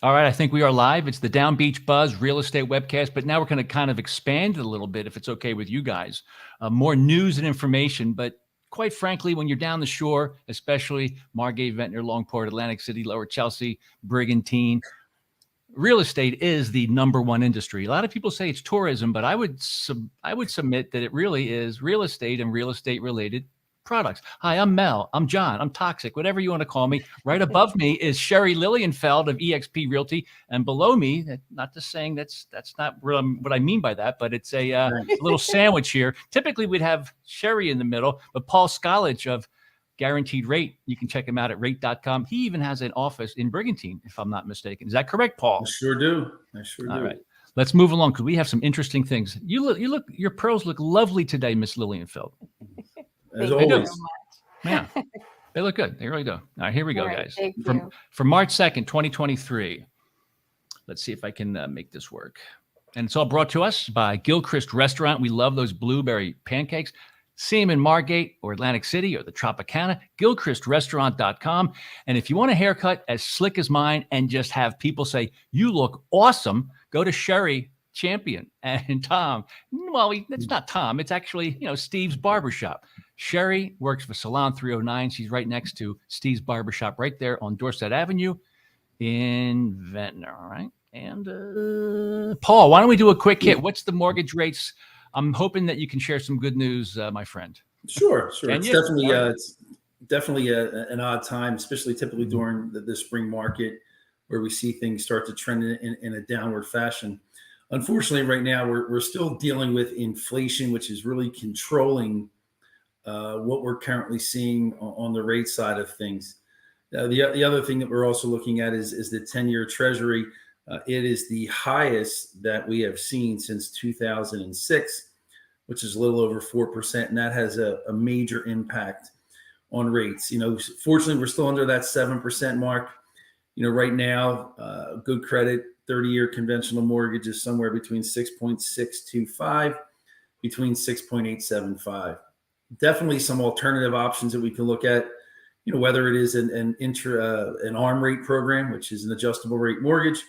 All right, I think we are live. It's the Down Beach Buzz real estate webcast, but now we're going to kind of expand it a little bit if it's okay with you guys. More news and information, but quite frankly, when you're down the shore, especially Margate, Ventnor, Longport, Atlantic City, Lower Chelsea, Brigantine, real estate is the number one industry. A lot of people say it's tourism, but I would submit that it really is real estate and real estate related products. Hi, I'm Mel. I'm John. I'm Toxic, whatever you want to call me. Right above me is Sherry Lilienfeld of eXp Realty, and below me, not just saying that's not what I mean by that, but it's a little sandwich here. Typically, we'd have Sherry in the middle, but Paul Scolich of Guaranteed Rate. You can check him out at rate.com. He even has an office in Brigantine, if I'm not mistaken. Is that correct, Paul? I sure do. All right. Let's move along because we have some interesting things. Your pearls look lovely today, Miss Lilienfeld. As always. Yeah. They look good. They really do. All right, here we go, guys. From March 2nd, 2023. Let's see if I can make this work. And it's all brought to us by Gilchrist Restaurant. We love those blueberry pancakes. See them in Margate or Atlantic City or the Tropicana, GilchristRestaurant.com. And if you want a haircut as slick as mine and just have people say, you look awesome, go to Sherry Champion and Tom. Well, it's not Tom. It's actually, Steve's Barbershop. Sherry works for Salon 309. She's right next to Steve's Barbershop right there on Dorset Avenue in Ventnor. All right. And Paul, why don't we do a quick hit? What's the mortgage rates? I'm hoping that you can share some good news, my friend. Sure. It's definitely an odd time, especially typically during the spring market where we see things start to trend in a downward fashion. Unfortunately, right now we're still dealing with inflation, which is really controlling what we're currently seeing on the rate side of things. The other thing that we're also looking at is the 10-year Treasury. It is the highest that we have seen since 2006, which is a little over 4%, and that has a major impact on rates. Fortunately, we're still under that 7% mark. Right now, good credit 30-year conventional mortgage is somewhere between 6.625, between 6.875. Definitely some alternative options that we can look at. Whether it is an ARM rate program, which is an adjustable rate mortgage,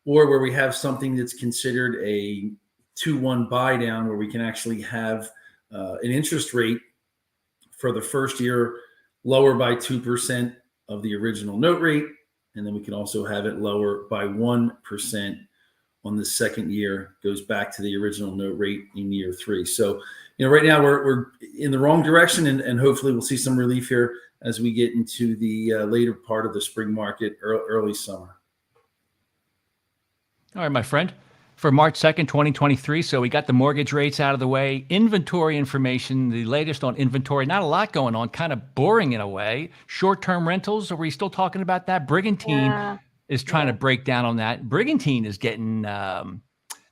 or where we have something that's considered a 2-1 buy down, where we can actually have an interest rate for the first year lower by 2% of the original note rate. And then we can also have it lower by 1% on the second year, goes back to the original note rate in year 3. So, right now we're in the wrong direction, and hopefully we'll see some relief here as we get into the later part of the spring market, early summer. All right, my friend. For March 2nd, 2023. So we got the mortgage rates out of the way, inventory information, the latest on inventory. Not a lot going on, kind of boring in a way. Short-term rentals, are we still talking about that? Brigantine is trying to break down on that. Brigantine is getting,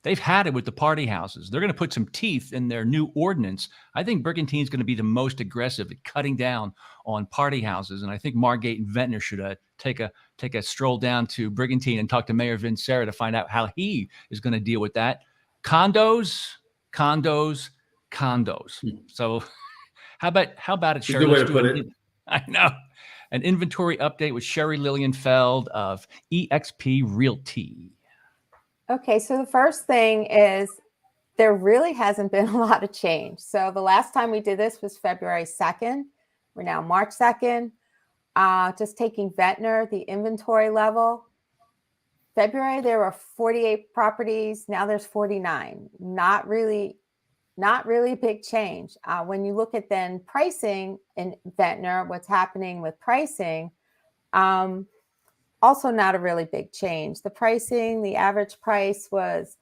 they've had it with the party houses. They're going to put some teeth in their new ordinance. I think Brigantine is going to be the most aggressive at cutting down on party houses. And I think Margate and Ventnor should take a stroll down to Brigantine and talk to Mayor Vince Serra to find out how he is going to deal with that. Condos. So how about it, Sherry? Good way to put it. I know. An inventory update with Sherry Lilienfeld of eXp Realty. Okay, so the first thing is there really hasn't been a lot of change. So the last time we did this was February 2nd. We're now March 2nd. Just taking Ventnor, the inventory level. February, there were 48 properties. Now there's 49. Not really big change. When you look at then pricing in Ventnor, what's happening with pricing, also not a really big change. The pricing, the average price was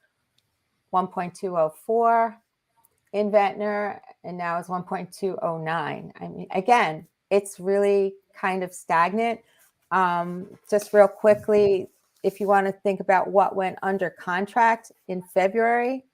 1.204 in Ventnor, and now it's 1.209. I mean, again, it's really kind of stagnant. Just real quickly, if you want to think about what went under contract in February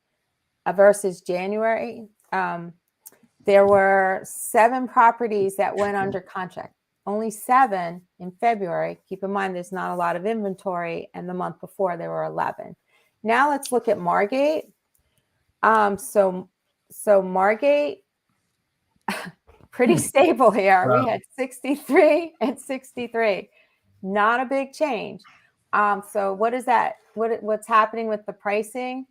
versus January, there were 7 properties that went under contract. Only 7 in February. Keep in mind, there's not a lot of inventory, and the month before there were 11. Now let's look at Margate. So Margate, pretty stable here. We had 63 and 63. Not a big change. So what is that? What's happening with the pricing?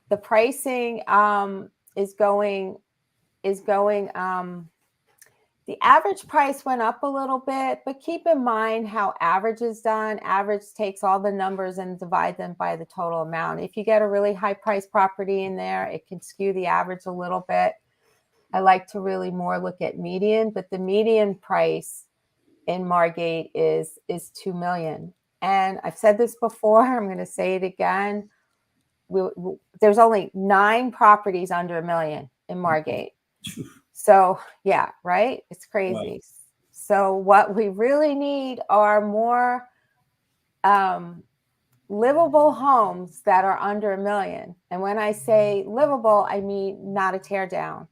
The pricing is going. The average price went up a little bit, but keep in mind how average is done. Average takes all the numbers and divide them by the total amount. If you get a really high price property in there, it can skew the average a little bit. I like to really more look at median, but the median price in Margate is 2 million. And I've said this before, I'm going to say it again. There's only 9 properties under $1 million in Margate. So yeah, right? It's crazy. Wow. So what we really need are more livable homes that are under $1 million. And when I say livable, I mean not a tear down.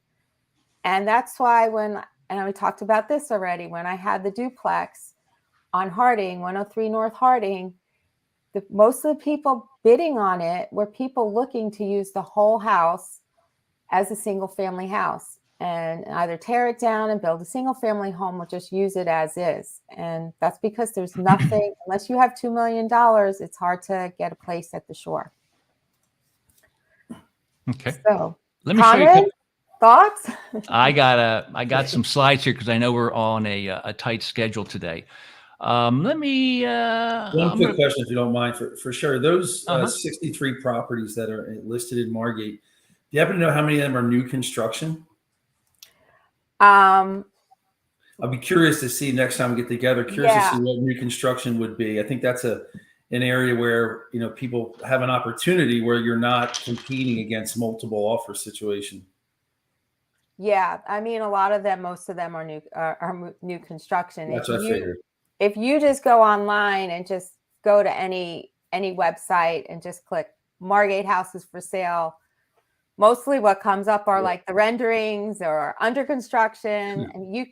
And that's why and we talked about this already, when I had the duplex on Harding, 103 North Harding, most of the people bidding on it were people looking to use the whole house as a single family house and either tear it down and build a single family home or just use it as is. And that's because there's nothing, unless you have $2 million, it's hard to get a place at the shore. Okay. So let me show you. Thoughts? I got some slides here because I know we're on a tight schedule today. Let me. One quick question, if you don't mind, for sure. Those 63 properties that are listed in Margate, do you happen to know how many of them are new construction? I'll be curious to see next time we get together. Curious to see what new construction would be. I think that's an area where people have an opportunity where you're not competing against multiple offer situation. Yeah, I mean, a lot of them, most of them are new construction. That's what I figured. If you just go online and just go to any website and just click Margate houses for sale, mostly what comes up are like the renderings or under construction, and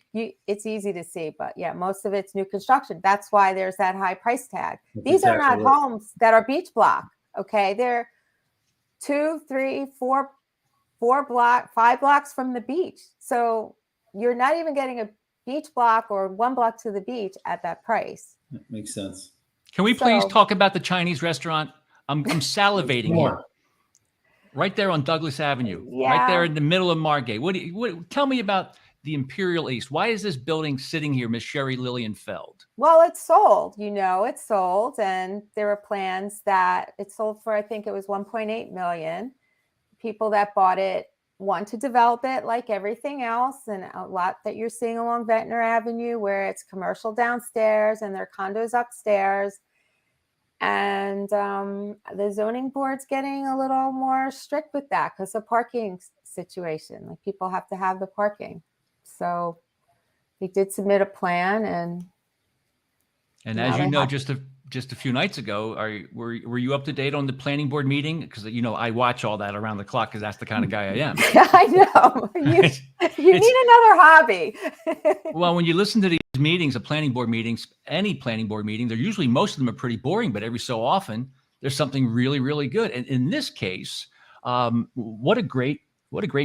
it's easy to see. But yeah, most of it's new construction. That's why there's that high price tag. These are not homes that are beach block. Okay, they're 2, 3, 4 5 blocks from the beach. So you're not even getting a beach block or 1 block to the beach at that price. That makes sense. Can we please talk about the Chinese restaurant? I'm salivating here. Right there on Douglas Avenue, right there in the middle of Margate. Tell me about the Imperial East. Why is this building sitting here, Miss Sherry Lilienfeld? Well, it's sold. It's sold, and there are plans that it's sold for. I think it was 1.8 million. People that bought it want to develop it like everything else, and a lot that you're seeing along Ventnor Avenue, where it's commercial downstairs and their condos upstairs. And the zoning board's getting a little more strict with that because of parking situation. Like people have to have the parking. So they did submit a plan, and as you know, just a few nights ago, were you up to date on the planning board meeting? Because I watch all that around the clock because that's the kind of guy I am. I know. You need another hobby. Well, when you listen to these meetings, the planning board meetings, any planning board meeting, most of them are pretty boring, but every so often there's something really, really good. And in this case, what a great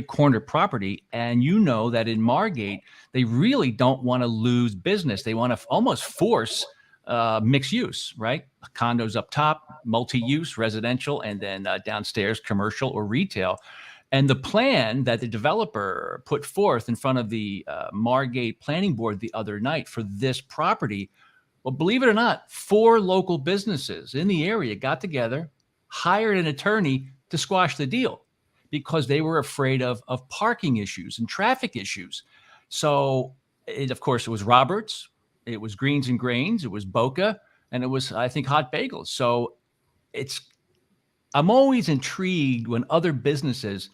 corner property. And that in Margate, they really don't want to lose business. They want to almost force mixed use, right? Condos up top, multi-use, residential, and then downstairs, commercial or retail. And the plan that the developer put forth in front of the Margate Planning Board the other night for this property, well, believe it or not, 4 local businesses in the area got together, hired an attorney to squash the deal because they were afraid of parking issues and traffic issues. So, of course, it was Roberts, it was Greens and Grains, it was Boca, and it was, I think, Hot Bagels. So I'm always intrigued when other businesses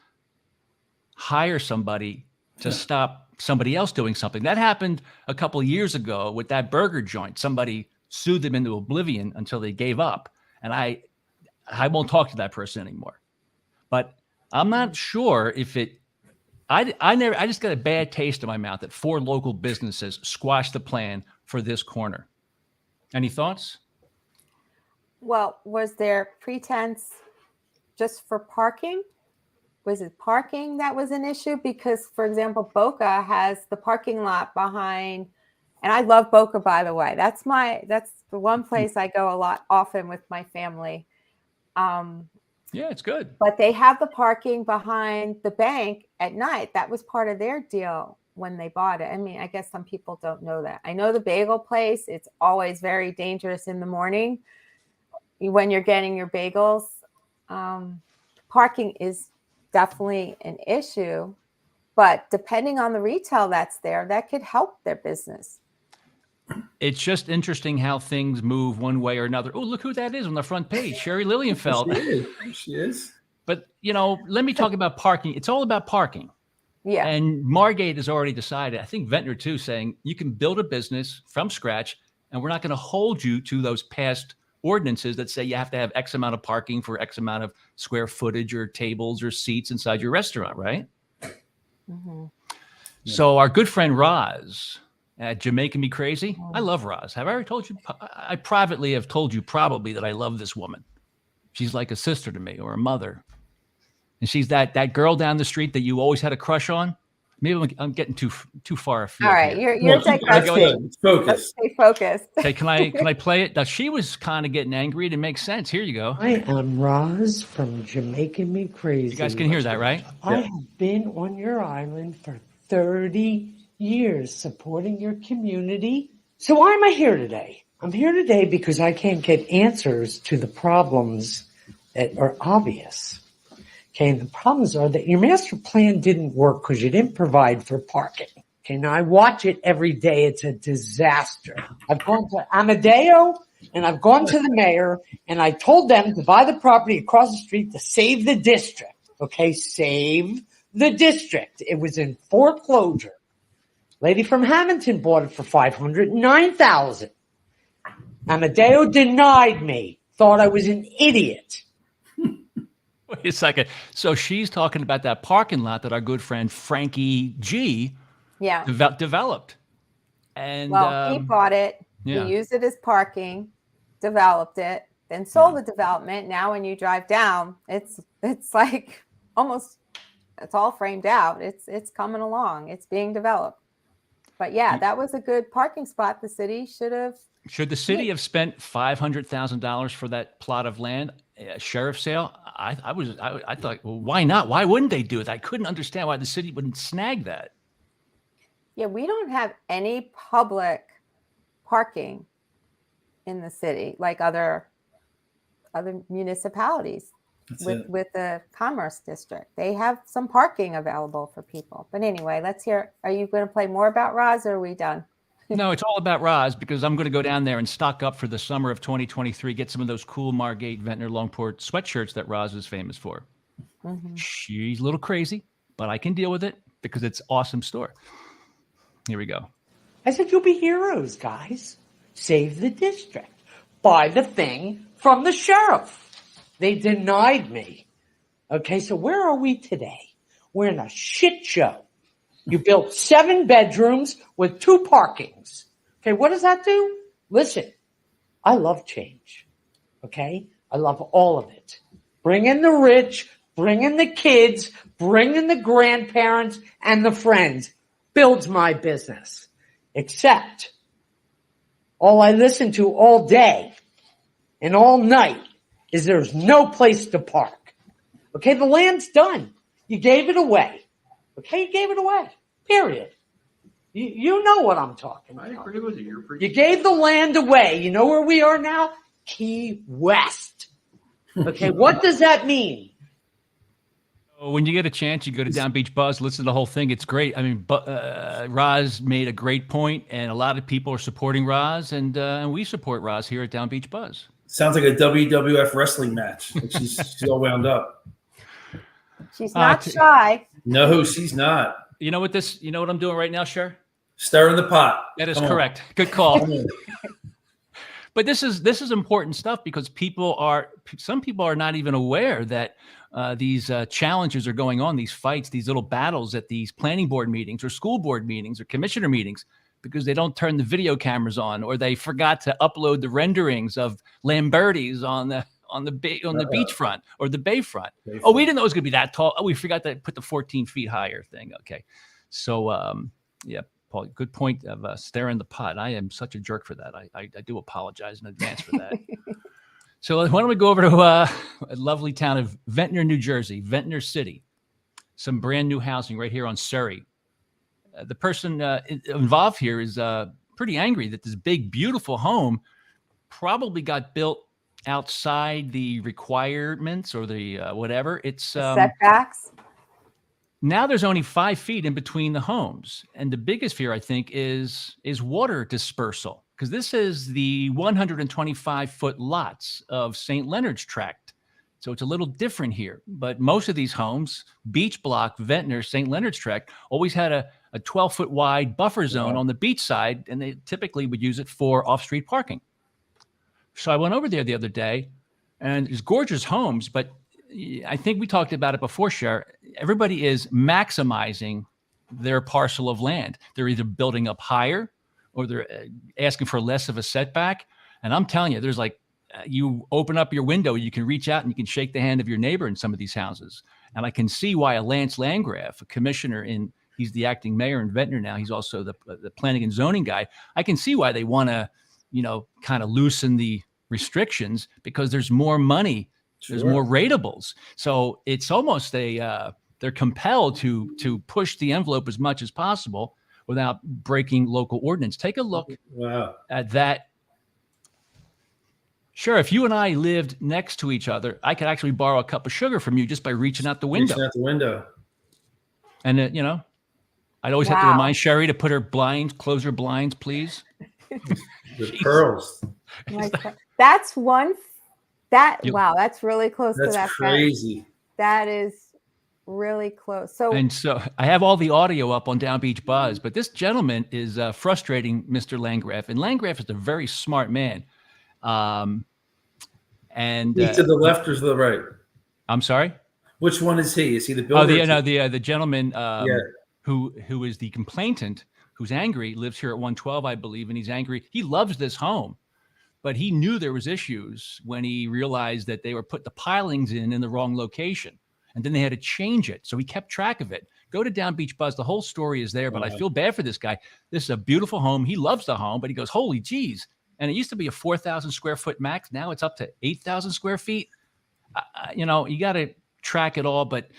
hire somebody to stop somebody else doing something. That happened a couple of years ago with that burger joint. Somebody sued them into oblivion until they gave up. And I won't talk to that person anymore. But I'm not sure if I just got a bad taste in my mouth that 4 local businesses squashed the plan for this corner. Any thoughts? Well, was there pretense just for parking? Was it parking that was an issue? Because, for example, Boca has the parking lot behind And I love Boca, by the way. That's the one place I go a lot often with my family. Yeah, it's good. But they have the parking behind the bank at night. That was part of their deal when they bought it. I mean, I guess some people don't know that. I know the bagel place, it's always very dangerous in the morning when you're getting your bagels. Parking is definitely an issue, but depending on the retail that's there, that could help their business. It's just interesting how things move one way or another. Oh, look who that is on the front page, Sherry Lilienfeld. She is. But, let me talk about parking. It's all about parking. Yeah. And Margate has already decided, I think Ventnor too, saying you can build a business from scratch and we're not going to hold you to those past ordinances that say you have to have X amount of parking for X amount of square footage or tables or seats inside your restaurant, right? Mm-hmm. So our good friend Roz at Jamaica Me Crazy. I love Roz. Have I ever told you? I privately have told you probably that I love this woman. She's like a sister to me or a mother. And she's that girl down the street that you always had a crush on. Maybe I'm getting too far afield. All right, here. you're digressing. Focus. Stay focused. Okay, can I play it? Now she was kind of getting angry. It makes sense. Here you go. I am Roz from Jamaica Me Crazy. You guys can hear that, right? I have been on your island for 30 years supporting your community. So why am I here today? I'm here today because I can't get answers to the problems that are obvious. Okay, and the problems are that your master plan didn't work because you didn't provide for parking. Okay, now I watch it every day. It's a disaster. I've gone to Amadeo and I've gone to the mayor and I told them to buy the property across the street to save the district. Okay, save the district. It was in foreclosure. Lady from Hamilton bought it for $509,000. Amadeo denied me, thought I was an idiot. Wait a second. So she's talking about that parking lot that our good friend Frankie G developed. And he bought it. Yeah. He used it as parking, developed it, then sold the development. Now when you drive down, it's like almost it's all framed out. It's coming along. It's being developed. But yeah, that was a good parking spot. The city should have. Should the city have spent $500,000 for that plot of land, sheriff's sale? I thought, well, why not? Why wouldn't they do it? I couldn't understand why the city wouldn't snag that. Yeah, we don't have any public parking in the city like other municipalities with the commerce district. They have some parking available for people. But anyway, let's hear. Are you going to play more about Roz or are we done? No, it's all about Roz because I'm going to go down there and stock up for the summer of 2023, get some of those cool Margate, Ventnor, Longport sweatshirts that Roz is famous for. Mm-hmm. She's a little crazy, but I can deal with it because it's an awesome store. Here we go. I said, you'll be heroes, guys. Save the district. Buy the thing from the sheriff. They denied me. Okay, so where are we today? We're in a shit show. You built 7 bedrooms with 2 parkings. Okay, what does that do? Listen, I love change. Okay, I love all of it. Bring in the rich, bring in the kids, bring in the grandparents and the friends. Builds my business. Except all I listen to all day and all night is there's no place to park. Okay, the land's done. You gave it away. Okay, you gave it away. Period. You know what I'm talking about. I agree with you. You gave the land away. You know where we are now? Key West. Okay, what does that mean? When you get a chance, you go to DownbeachBUZZ, listen to the whole thing. It's great. I mean, Roz made a great point, and a lot of people are supporting Roz, and we support Roz here at DownbeachBUZZ. Sounds like a WWF wrestling match. She's all wound up. She's not shy. No, she's not. You know what I'm doing right now, Cher? Stirring the pot. That is correct. Good call. But this is important stuff because some people are not even aware that these challenges are going on, these fights, these little battles at these planning board meetings or school board meetings or commissioner meetings because they don't turn the video cameras on or they forgot to upload the renderings of Lamberti's on the beachfront or the bayfront. Oh, we didn't know it was going to be that tall. Oh, we forgot to put the 14 feet higher thing. Okay. So, Paul. Good point of stirring the pot. I am such a jerk for that. I do apologize in advance for that. So why don't we go over to a lovely town of Ventnor, New Jersey, Ventnor City. Some brand new housing right here on Surrey. The person involved here is pretty angry that this big, beautiful home probably got built outside the requirements or the whatever. It's setbacks. Now there's only 5 feet in between the homes. And the biggest fear, I think, is water dispersal, because this is the 125-foot lots of St. Leonard's Tract. So it's a little different here. But most of these homes, Beach Block, Ventnor, St. Leonard's Tract, always had a 12-foot wide buffer zone on the beach side, and they typically would use it for off-street parking. So I went over there the other day, and it's gorgeous homes, but I think we talked about it before, Cher. Everybody is maximizing their parcel of land. They're either building up higher or they're asking for less of a setback. And I'm telling you, there's like, you open up your window, you can reach out and you can shake the hand of your neighbor in some of these houses. And I can see why a Lance Landgraf, a commissioner he's the acting mayor in Ventnor now. He's also the planning and zoning guy. I can see why they want to, kind of loosen the restrictions, because there's more money. Sure. There's more ratables. So it's almost they're compelled to push the envelope as much as possible without breaking local ordinance. Take a look at that. Sure, if you and I lived next to each other, I could actually borrow a cup of sugar from you just by reaching out the window. Reaching out the window. And, I'd always have to remind Sherry to put her blinds, close her blinds, please. The pearls. That's one. Wow, that's really close to that. That's crazy. Fence. That is really close. So I have all the audio up on DownbeachBUZZ, but this gentleman is frustrating Mr. Landgraf, and Landgraf is a very smart man. And he's to the left or to the right? I'm sorry. Which one is he? Is he the builder? The gentleman who is the complainant, who's angry, lives here at 112, I believe, and he's angry. He loves this home. But he knew there was issues when he realized that they were put the pilings in the wrong location. And then they had to change it. So he kept track of it. Go to DownbeachBUZZ. The whole story is there, but I feel bad for this guy. This is a beautiful home. He loves the home, but he goes, holy geez. And it used to be a 4,000 square foot max. Now it's up to 8,000 square feet. You got to track it all. But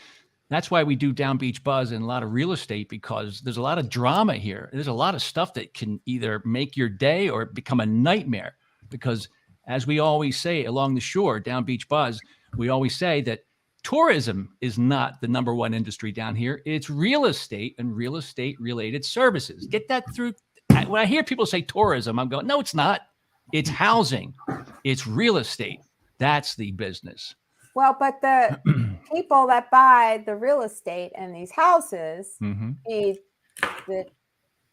that's why we do DownbeachBUZZ and a lot of real estate, because there's a lot of drama here. There's a lot of stuff that can either make your day or become a nightmare. Because as we always say along the shore, DownbeachBUZZ, we always say that tourism is not the number one industry down here. It's real estate and real estate related services. Get that through. When I hear people say tourism, I'm going, no, it's not. It's housing. It's real estate. That's the business. Well, but the people that buy the real estate and these houses need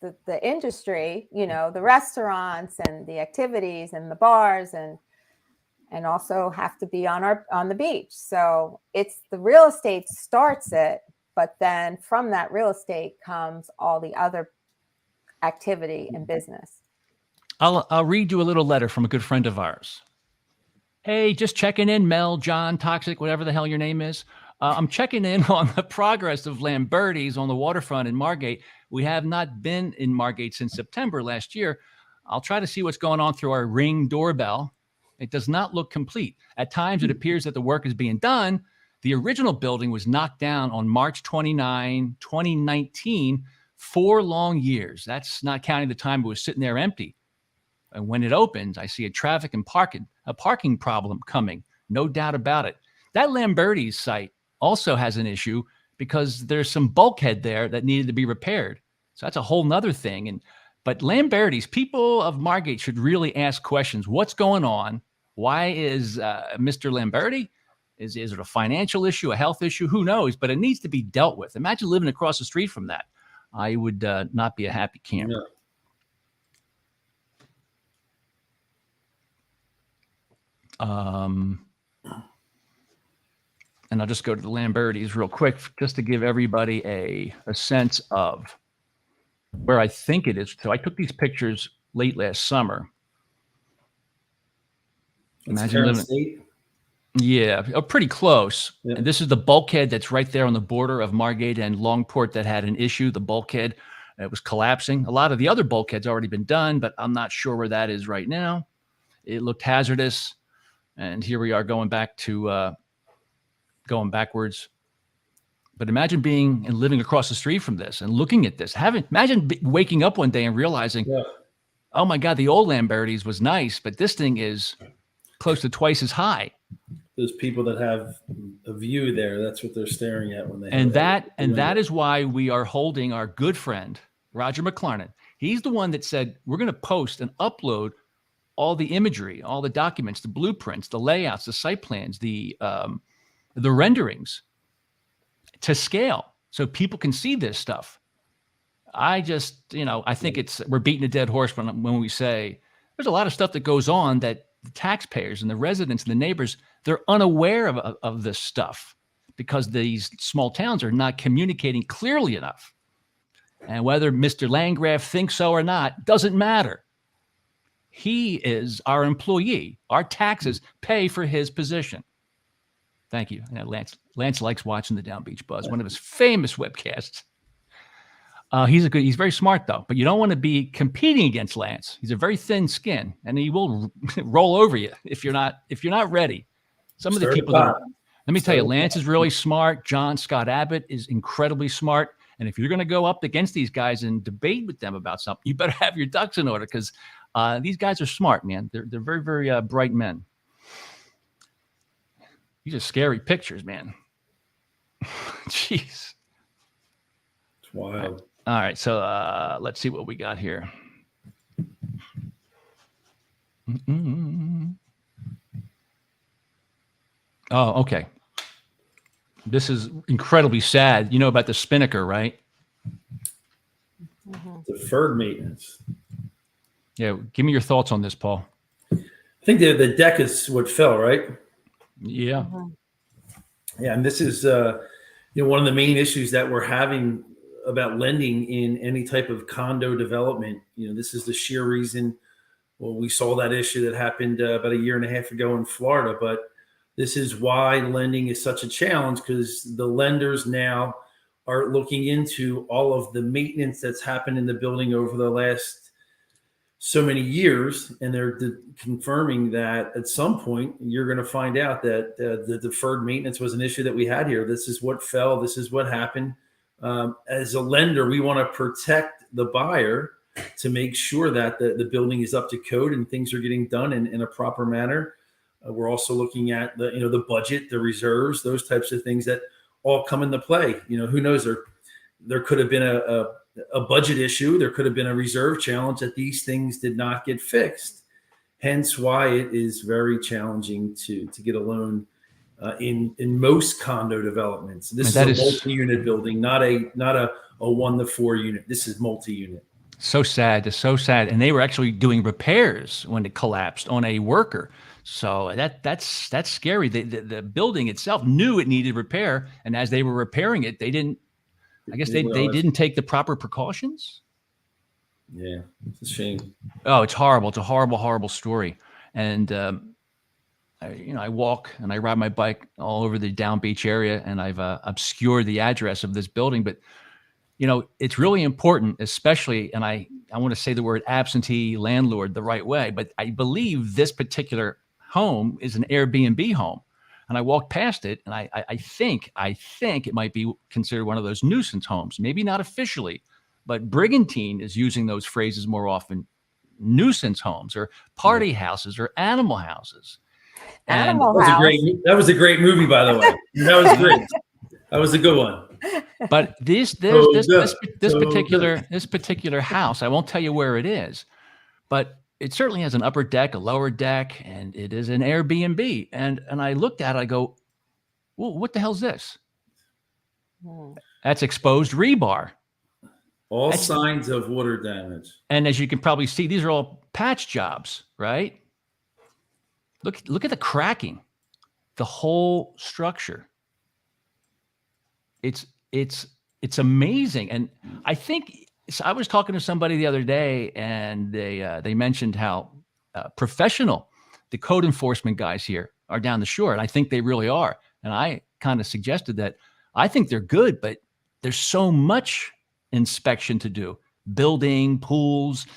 the industry, the restaurants and the activities and the bars and also have to be on the beach. So it's the real estate starts it, but then from that real estate comes all the other activity and business. I'll read you a little letter from a good friend of ours. Hey, just checking in, Mel, John, Toxic, whatever the hell your name is. I'm checking in on the progress of Lamberti's on the waterfront in Margate. We have not been in Margate since September last year. I'll try to see what's going on through our Ring doorbell. It does not look complete. At times, it appears that the work is being done. The original building was knocked down on March 29, 2019, 4 long years. That's not counting the time it was sitting there empty. And when it opens, I see a traffic and parking problem coming. No doubt about it. That Lamberti's site also has an issue because there's some bulkhead there that needed to be repaired. So that's a whole nother thing. But Lamberti's, people of Margate should really ask questions. What's going on? Why is Mr. Lamberti? Is it a financial issue, a health issue? Who knows? But it needs to be dealt with. Imagine living across the street from that. I would not be a happy camper. No. And I'll just go to the Lamberti's real quick just to give everybody a sense of where I think it is. So I took these pictures late last summer. Imagine living. State? Yeah, pretty close. Yep. And this is the bulkhead that's right there on the border of Margate and Longport that had an issue, the bulkhead. It was collapsing. A lot of the other bulkheads already been done, but I'm not sure where that is right now. It looked hazardous. And here we are going backwards. But imagine being and living across the street from this and looking at this. Imagine waking up one day and realizing, oh my God, the old Lamberti's was nice, but this thing is close to twice as high. Those people that have a view there, that's what they're staring at when they. And that is why we are holding our good friend Roger McLarnon. He's the one that said we're going to post and upload all the imagery, all the documents, the blueprints, the layouts, the site plans, the renderings to scale so people can see this stuff. I just, I think we're beating a dead horse when we say there's a lot of stuff that goes on that the taxpayers and the residents and the neighbors, they're unaware of this stuff because these small towns are not communicating clearly enough. And whether Mr. Landgraf thinks so or not, doesn't matter. He is our employee. Our taxes pay for his position. Thank you. Lance likes watching the Down Beach Buzz, one of his famous webcasts. He's very smart though, but you don't want to be competing against Lance. He's a very thin skin and he will roll over you if you're not ready. Some of the people let me tell you, Lance is really smart. John Scott Abbott is incredibly smart. And if you're going to go up against these guys and debate with them about something, you better have your ducks in order because these guys are smart, man. They're very, very bright men. These are scary pictures, man. Jeez. It's wild. All right, so let's see what we got here. Oh, okay. This is incredibly sad. You know about the spinnaker, right? Deferred maintenance. Yeah, give me your thoughts on this, Paul. I think the deck is what fell, right? Yeah. Yeah, and this is one of the main issues that we're having about lending in any type of condo development. This is the sheer reason. Well, we saw that issue that happened about a year and a half ago in Florida, but this is why lending is such a challenge because the lenders now are looking into all of the maintenance that's happened in the building over the last so many years, and they're confirming that at some point you're going to find out that the deferred maintenance was an issue that we had here. This is what fell. This is what happened. As a lender, we want to protect the buyer to make sure that the building is up to code and things are getting done in a proper manner. We're also looking at the budget, the reserves, those types of things that all come into play. Who knows? There could have been a budget issue. There could have been a reserve challenge that these things did not get fixed. Hence why it is very challenging to get a loan in most condo developments. This is a multi-unit building, not a 1 to 4 unit. This is multi-unit. So sad. It's so sad. And they were actually doing repairs when it collapsed on a worker. So that's scary. The building itself knew it needed repair, and as they were repairing it, they didn't take the proper precautions. Yeah, it's a shame. Oh, it's horrible. It's a horrible, horrible story. And I walk and I ride my bike all over the Down Beach area, and I've obscured the address of this building. But it's really important, especially, and I want to say the word absentee landlord the right way, but I believe this particular home is an Airbnb home. And I walked past it, and I think it might be considered one of those nuisance homes. Maybe not officially, but Brigantine is using those phrases more often. Nuisance homes or party houses or animal houses. That was a great movie, by the way. That was great. That was a good one. But this particular house, I won't tell you where it is, but it certainly has an upper deck, a lower deck, and it is an Airbnb. And I looked at it, I go, well, what the hell's this? That's exposed rebar. All signs of water damage. And as you can probably see, these are all patch jobs, right? Look at the cracking, the whole structure. It's amazing. And I think I was talking to somebody the other day, and they mentioned how professional the code enforcement guys here are down the shore, and I think they really are. And I kind of suggested that I think they're good, but there's so much inspection to do. building, pools,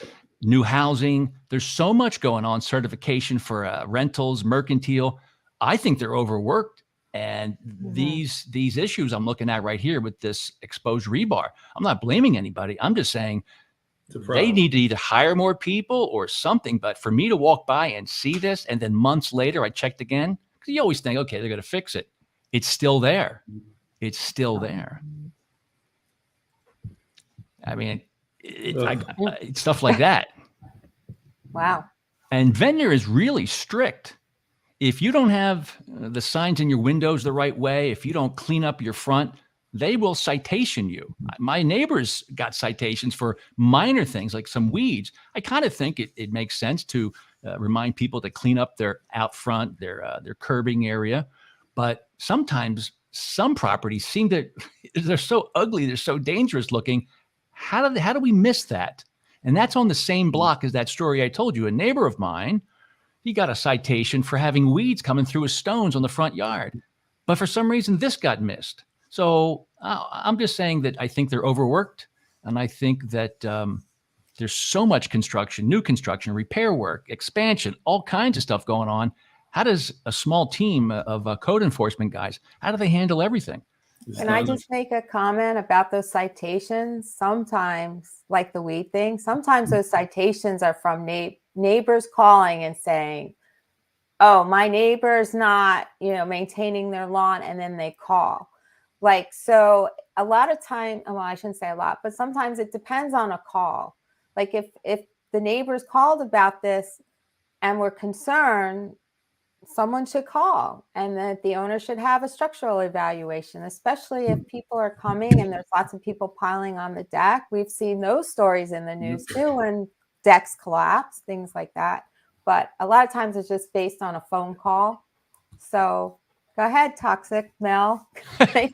new housing. There's so much going on, certification for rentals, mercantile. I think they're overworked. And these issues I'm looking at right here with this exposed rebar, I'm not blaming anybody. I'm just saying they need to either hire more people or something. But for me to walk by and see this, and then months later I checked again, because you always think, okay, they're going to fix it. It's still there. It's still there. I mean, it's stuff like that. Wow. And Ventnor is really strict. If you don't have the signs in your windows the right way, if you don't clean up your front, they will citation you. My neighbors got citations for minor things like some weeds. I kind of think it makes sense to remind people to clean up their out front, their curbing area. But sometimes some properties seem to, they're so ugly, they're so dangerous looking. How do we miss that? And that's on the same block as that story I told you. A neighbor of mine, he got a citation for having weeds coming through his stones on the front yard. But for some reason, this got missed. So I'm just saying that I think they're overworked. And I think that there's so much construction, new construction, repair work, expansion, all kinds of stuff going on. How does a small team of code enforcement guys, how do they handle everything? Can I just make a comment about those citations? Sometimes, like the weed thing, sometimes those citations are from neighbors calling and saying, oh, my neighbor's not, maintaining their lawn, and then they call. Like, so a lot of time, well, I shouldn't say a lot, but sometimes it depends on a call. Like if the neighbors called about this and were concerned, someone should call, and that the owner should have a structural evaluation, especially if people are coming and there's lots of people piling on the deck. We've seen those stories in the news too, when decks collapse, things like that. But a lot of times it's just based on a phone call. So go ahead, Toxic Mel. All right,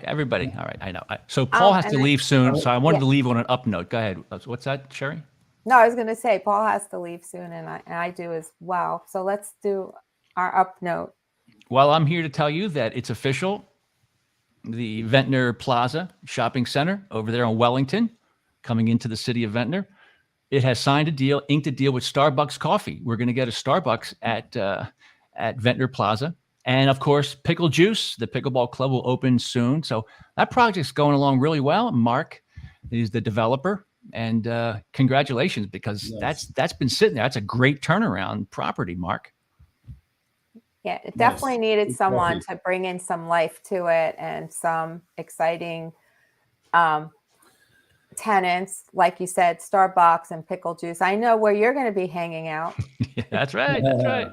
everybody. All right, I know. So Paul has to leave soon, so I wanted to leave on an up note. Go ahead. What's that, Sherry? No, I was going to say Paul has to leave soon, and I do as well. So let's do our up note. Well, I'm here to tell you that it's official. The Ventnor Plaza Shopping Center over there on Wellington, coming into the city of Ventnor, it has signed a deal, inked a deal with Starbucks Coffee. We're going to get a Starbucks at Ventnor Plaza. And of course, Pickle Juice, the pickleball club, will open soon. So that project's going along really well. Mark is the developer. And congratulations, because that's been sitting there. That's a great turnaround property, Mark. Yeah, it definitely needed someone to bring in some life to it and some exciting tenants, like you said, Starbucks and Pickle Juice. I know where you're going to be hanging out. Yeah, that's right. That's right.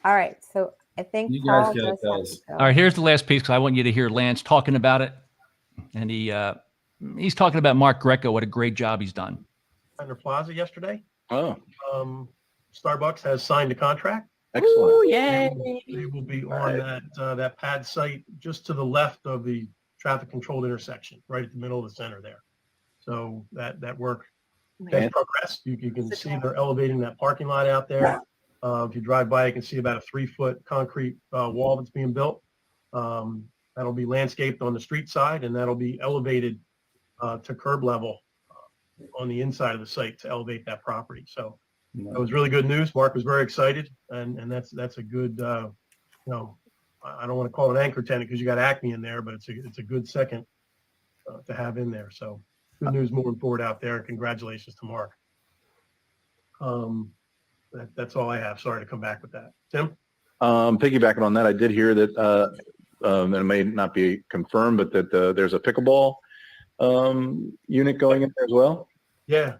All right. So I think You Paul guys got it, does guys. All right, here's the last piece, because I want you to hear Lance talking about it. And he's talking about Mark Greco, what a great job he's done. Ventnor Plaza yesterday. Oh, Starbucks has signed a contract. excellent. Ooh, yay. They will be on that pad site just to the left of the traffic controlled intersection, right at the middle of the center there. So that work has progressed. You can see they're elevating that parking lot out there. If you drive by, you can see about a 3-foot concrete wall that's being built. That'll be landscaped on the street side, and that'll be elevated to curb level on the inside of the site to elevate that property. So that was really good news. Mark was very excited, and that's a good, I don't want to call it an anchor tenant because you got Acme in there, but it's a good second to have in there. So good news moving forward out there, and congratulations to Mark. That's all I have. Sorry to come back with that. Tim? Piggybacking on that, I did hear that, and it may not be confirmed, but that there's a pickleball unit going in there as well. Yeah,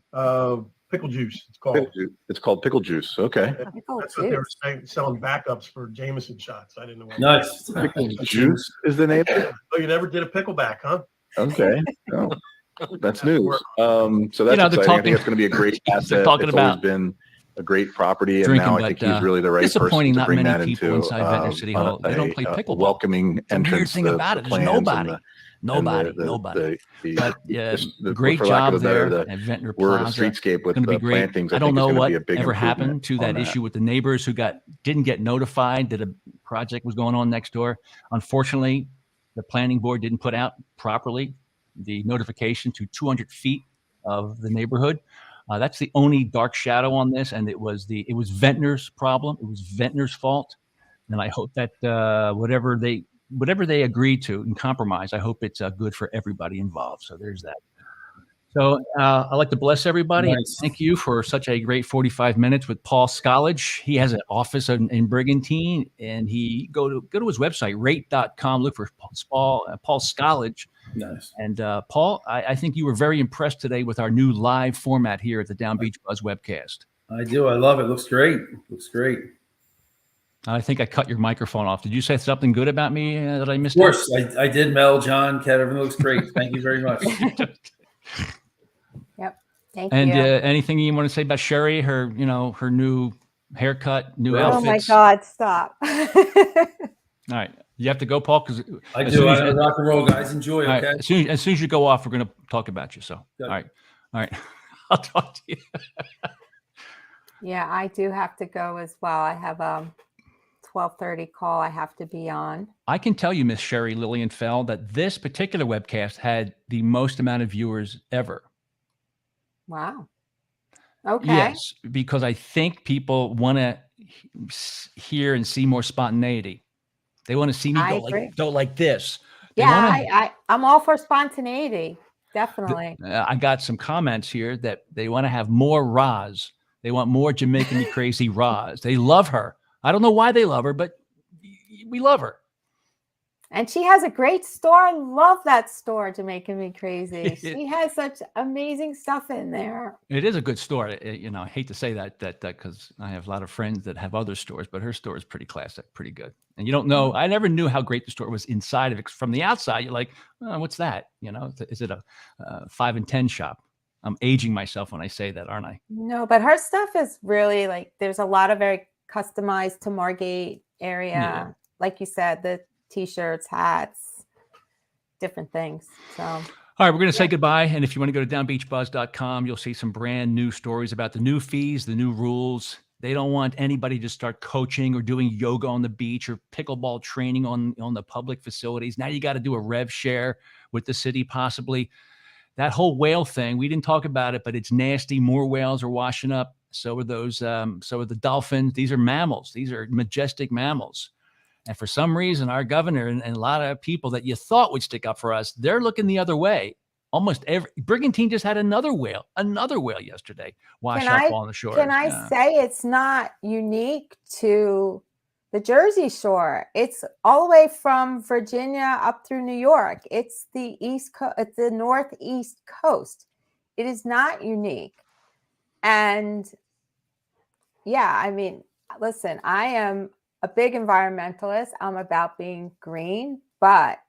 Pickle Juice. It's called. It's called Pickle Juice. Okay. That's what they were saying, selling backups for Jameson shots. I didn't know. Nice. Pickle Juice is the name. Oh, you never did a pickleback, huh? Okay. Oh, that's news. So that's exciting. I think it's going to be a great asset. Talking it's about always been a great property, and drinking, now I think he's really the right person disappointing. to Not bring many that people into inside Ventnor City Hall. They don't play pickleball. Welcoming It's a entrance. weird thing about it. There's nobody. But great job there at Ventnor we're in a Plaza. streetscape with Going to be the great. plantings. I don't know what ever ever happened to that issue with the neighbors who didn't get notified that a project was going on next door. Unfortunately, the planning board didn't put out properly the notification to 200 feet of the neighborhood. That's the only dark shadow on this, and it was Ventnor's problem. It was Ventnor's fault, and I hope that whatever they agree to and compromise, I hope it's good for everybody involved. So there's that. So I'd like to bless everybody. Nice. Thank you for such a great 45 minutes with Paul Scollage. He has an office in Brigantine, and he go to his website, rate.com, look for Paul Scollage. Nice. And Paul, I think you were very impressed today with our new live format here at the DownbeachBUZZ webcast. I do. I love it. Looks great. Looks great. I think I cut your microphone off. Did you say something good about me that I missed? Of course, I did. Mel, John, Kat, everything looks great. Thank you very much. Yep. Thank And you. anything you want to say about Sherry, her new haircut, new Oh my outfits? God, stop. All right. You have to go, Paul, because I do. I rock and roll, guys. Enjoy, right, okay? as soon as you go off, we're going to talk about you. So, Good. all right. I'll talk to you. Yeah, I do have to go as well. I have a 12:30 call I have to be on. I can tell you, Miss Sherry Lilienfeld, that this particular webcast had the most amount of viewers ever. Wow. Okay. Yes, because I think people want to hear and see more spontaneity. They want to see me I agree. go like this. They Yeah, wanna- I'm all for spontaneity. Definitely. I got some comments here that they want to have more Roz. They want more Jamaican Me Crazy Roz. They love her. I don't know why they love her, but we love her. And she has a great store. I love that store, Jamaican Me Crazy. She has such amazing stuff in there. It is a good store. I hate to say that because I have a lot of friends that have other stores, but her store is pretty classic, pretty good. And you don't know, I never knew how great the store was inside of it. From the outside, you're like, oh, what's that? Is it a 5 and 10 shop? I'm aging myself when I say that, aren't I? No, but her stuff is really there's a lot of very customized to Margate area. Yeah. Like you said, the t-shirts, hats, different things. So, all right, we're going to say goodbye. And if you want to go to downbeachbuzz.com, you'll see some brand new stories about the new fees, the new rules. They don't want anybody to start coaching or doing yoga on the beach or pickleball training on the public facilities. Now you got to do a rev share with the city, possibly. That whole whale thing, we didn't talk about it, but it's nasty. More whales are washing up. So are those. So are the dolphins. These are mammals. These are majestic mammals. And for some reason, our governor and a lot of people that you thought would stick up for us, they're looking the other way. Almost every Brigantine just had another whale yesterday wash up on the shore. Can I say it's not unique to the Jersey Shore? It's all the way from Virginia up through New York. It's the East Coast, it's the Northeast coast. It is not unique. And yeah, I mean, listen, I am a big environmentalist. I'm about being green, but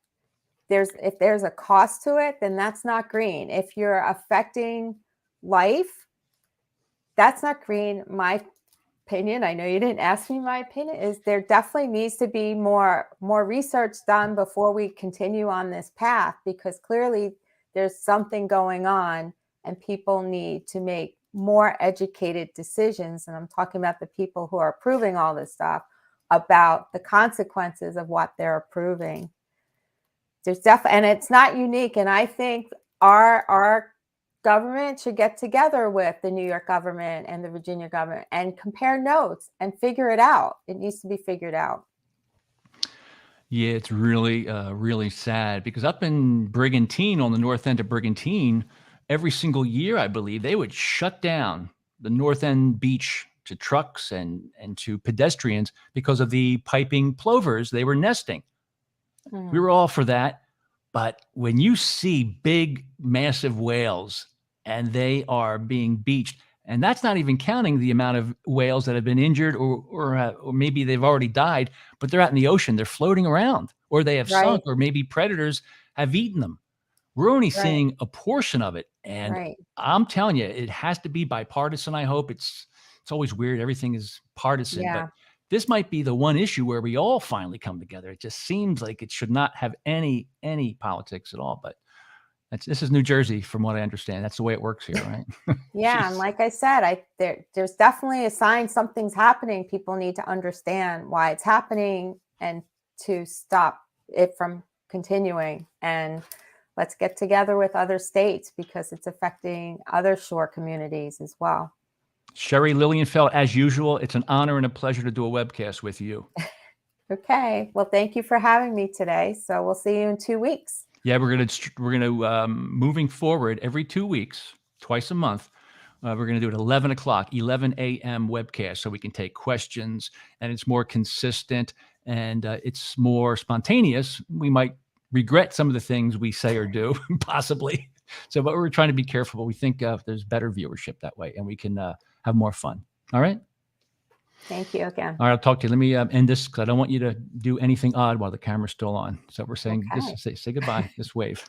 if there's a cost to it, then that's not green. If you're affecting life, that's not green. My opinion, I know you didn't ask me my opinion, is there definitely needs to be more research done before we continue on this path, because clearly there's something going on and people need to make more educated decisions. And I'm talking about the people who are approving all this stuff, about the consequences of what they're approving. There's definitely, and it's not unique. And I think our government should get together with the New York government and the Virginia government and compare notes and figure it out. It needs to be figured out. Yeah, it's really, really sad, because up in Brigantine, on the north end of Brigantine, every single year, I believe, they would shut down the north end beach to trucks and to pedestrians because of the piping plovers they were nesting. We were all for that. But when you see big, massive whales and they are being beached, and that's not even counting the amount of whales that have been injured or maybe they've already died, but they're out in the ocean, they're floating around, or they have sunk, or maybe predators have eaten them. We're only seeing a portion of it. And I'm telling you, it has to be bipartisan, I hope. It's always weird. Everything is partisan. But this might be the one issue where we all finally come together. It just seems like it should not have any politics at all. But this is New Jersey, from what I understand. That's the way it works here, right? Yeah, and like I said, there's definitely a sign something's happening. People need to understand why it's happening and to stop it from continuing. And let's get together with other states because it's affecting other shore communities as well. Sherry Lilienfeld, as usual, it's an honor and a pleasure to do a webcast with you. Okay. Well, thank you for having me today. So we'll see you in 2 weeks. Yeah, we're gonna moving forward every 2 weeks, twice a month. We're gonna do it 11 o'clock, 11 a.m. webcast, so we can take questions, and it's more consistent and it's more spontaneous. We might regret some of the things we say or do, possibly. So, but we're trying to be careful. But we think there's better viewership that way, and we can have more fun. All right. Thank you again. All right, I'll talk to you. Let me end this because I don't want you to do anything odd while the camera's still on. So we're saying Okay. say goodbye. This wave.